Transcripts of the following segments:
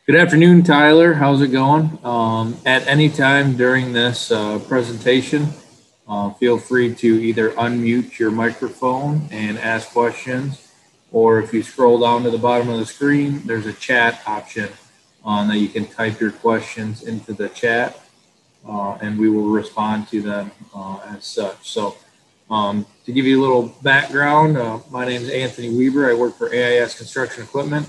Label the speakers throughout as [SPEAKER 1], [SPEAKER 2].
[SPEAKER 1] Good afternoon, Tyler. How's it going? At any time during this presentation, feel free to either unmute your microphone and ask questions, or if you scroll down to the bottom of the screen, there's a chat option that you can type your questions into the chat, and we will respond to them as such. So to give you a little background, my name is Anthony Weber. I work for AIS Construction Equipment.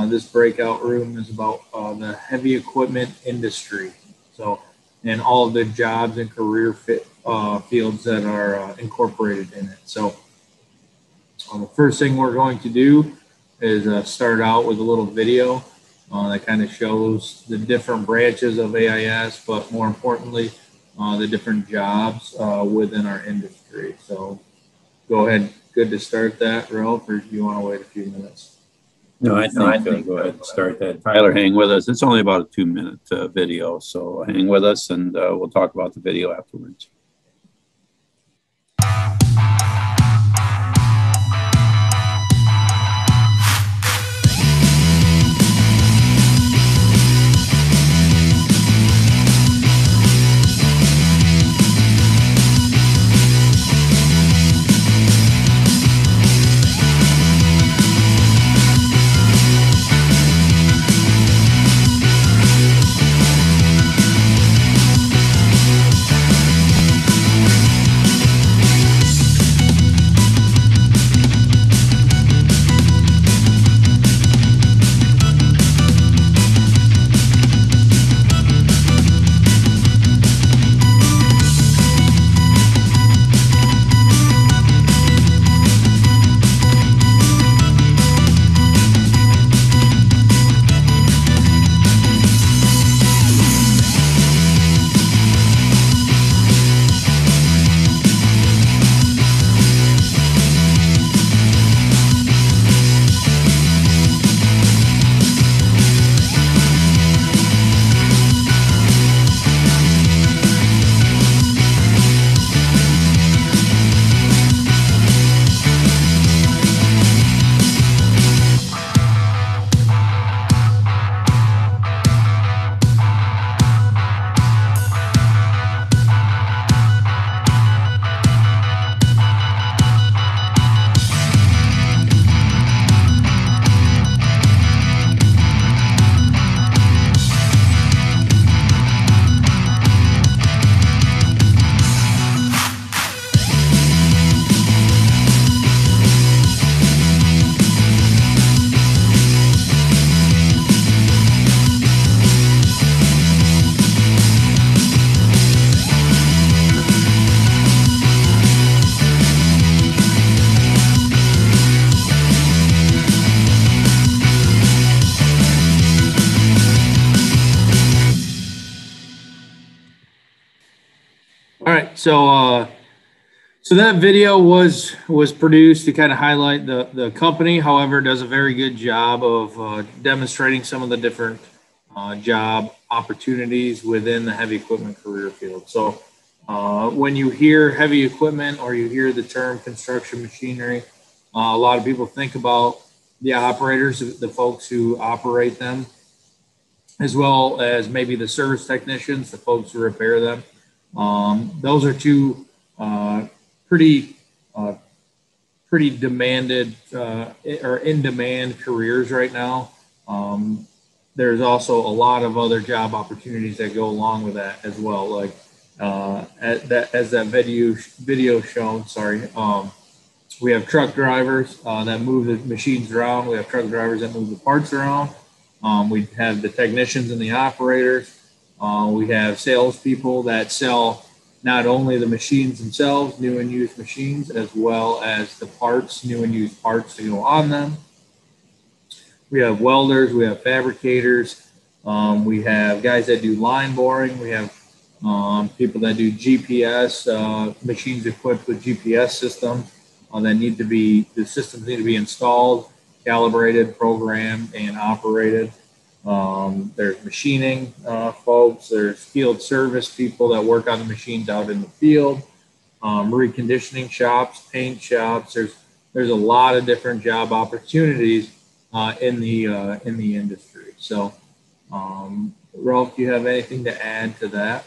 [SPEAKER 1] This breakout room is about the heavy equipment industry. So, and all of the jobs and career fields that are incorporated in it. So, the first thing we're going to do is start out with a little video that kind of shows the different branches of AIS, but more importantly, the different jobs within our industry. So, go ahead. Good to start that, Ralph, or do you want to wait a few minutes?
[SPEAKER 2] No, I think go ahead and start that. Tyler, hang with us. It's only about a 2-minute video, so hang with us and we'll talk about the video afterwards.
[SPEAKER 1] All right, so that video was produced to kind of highlight the company. However, it does a very good job of demonstrating some of the different job opportunities within the heavy equipment career field. So when you hear heavy equipment or you hear the term construction machinery, a lot of people think about the operators, the folks who operate them, as well as maybe the service technicians, the folks who repair them. Those are two pretty demanded or in demand careers right now. There's also a lot of other job opportunities that go along with that as well. Like as that video shown, sorry. We have truck drivers that move the machines around. We have truck drivers that move the parts around. We have the technicians and the operators. We have salespeople that sell not only the machines themselves, new and used machines, as well as the parts, new and used parts to go on them. We have welders, we have fabricators, we have guys that do line boring, we have people that do GPS, machines equipped with GPS systems the systems need to be installed, calibrated, programmed, and operated. There's machining folks, there's field service people that work on the machines out in the field, reconditioning shops, paint shops. There's a lot of different job opportunities in the industry. So Ralph, do you have anything to add to that?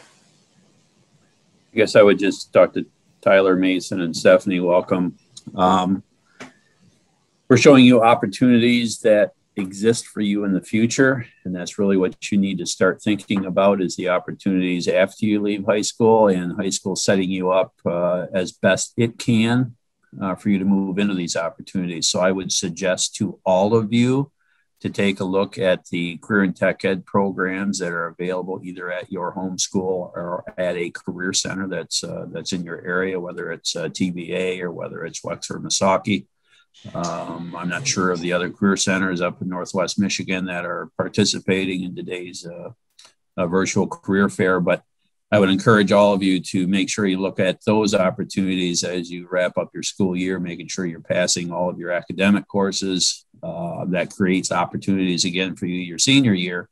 [SPEAKER 2] I guess I would just talk to Tyler, Mason, and Stephanie. Welcome. We're showing you opportunities that exist for you in the future, and that's really what you need to start thinking about, is the opportunities after you leave high school, and high school setting you up as best it can for you to move into these opportunities. So I would suggest to all of you to take a look at the career and tech ed programs that are available either at your home school or at a career center that's in your area, whether it's TVA or whether it's Wexford or Misaki. I'm not sure of the other career centers up in Northwest Michigan that are participating in today's virtual career fair, but I would encourage all of you to make sure you look at those opportunities as you wrap up your school year, making sure you're passing all of your academic courses. That creates opportunities again for you your senior year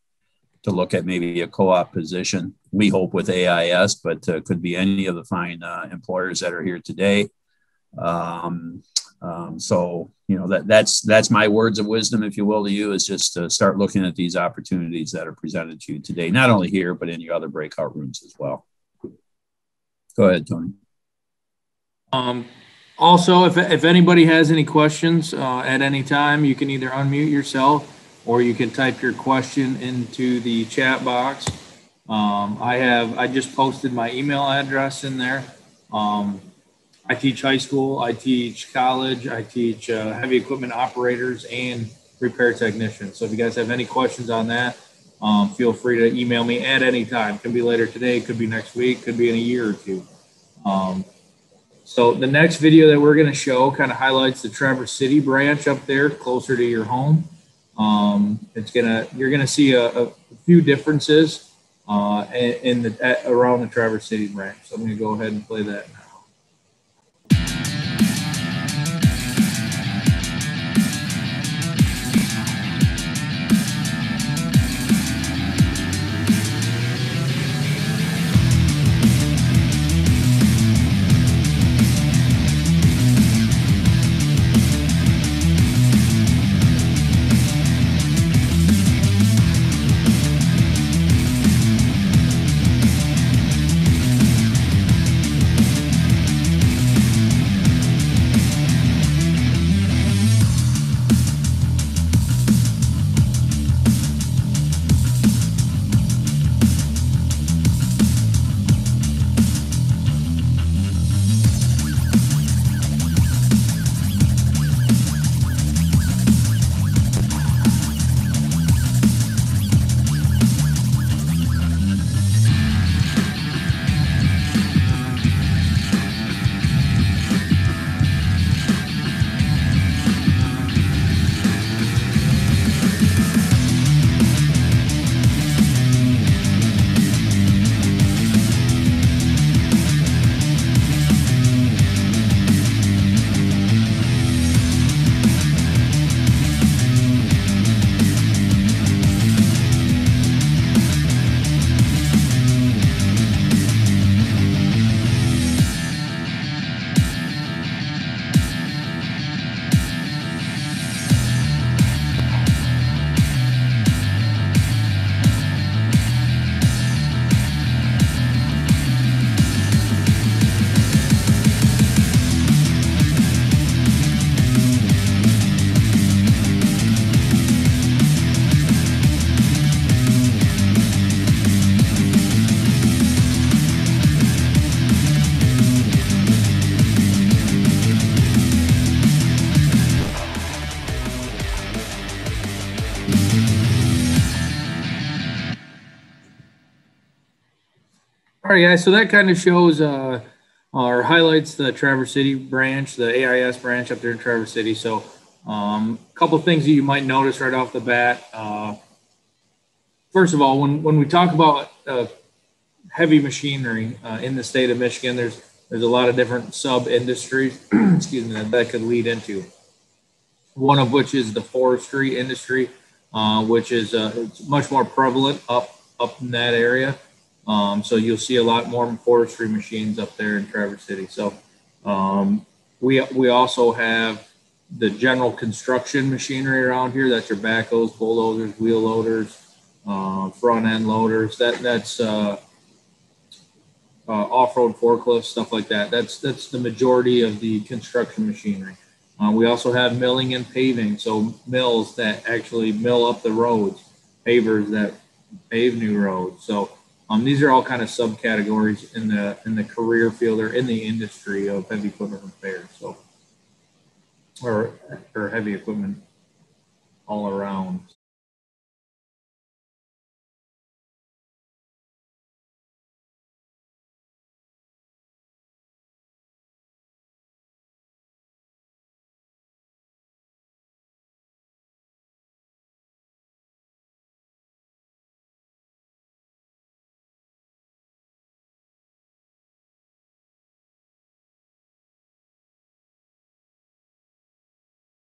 [SPEAKER 2] to look at maybe a co-op position. We hope with AIS, but could be any of the fine employers that are here today. So, you know, that's my words of wisdom, if you will, to you, is just to start looking at these opportunities that are presented to you today, not only here, but in your other breakout rooms as well. Go ahead, Tony.
[SPEAKER 1] Also, if anybody has any questions at any time, you can either unmute yourself or you can type your question into the chat box. I just posted my email address in there. I teach high school, I teach college, I teach heavy equipment operators and repair technicians. So if you guys have any questions on that, feel free to email me at any time. It could be later today, could be next week, could be in a year or two. So the next video that we're going to show kind of highlights the Traverse City branch up there closer to your home. You're going to see a few differences around the Traverse City branch. So I'm going to go ahead and play that now. All right, guys, so that kind of shows or highlights the Traverse City branch, the AIS branch up there in Traverse City. So a couple of things that you might notice right off the bat. First of all, when we talk about heavy machinery in the state of Michigan, there's a lot of different sub-industries excuse me, that could lead into. One of which is the forestry industry, which is it's much more prevalent up in that area. So you'll see a lot more forestry machines up there in Traverse City. So we also have the general construction machinery around here. That's your backhoes, bulldozers, wheel loaders, front end loaders. That's off-road forklifts, stuff like that. That's the majority of the construction machinery. We also have milling and paving, so mills that actually mill up the roads, pavers that pave new roads. So these are all kind of subcategories in the career field or in the industry of heavy equipment repair. So or heavy equipment all around.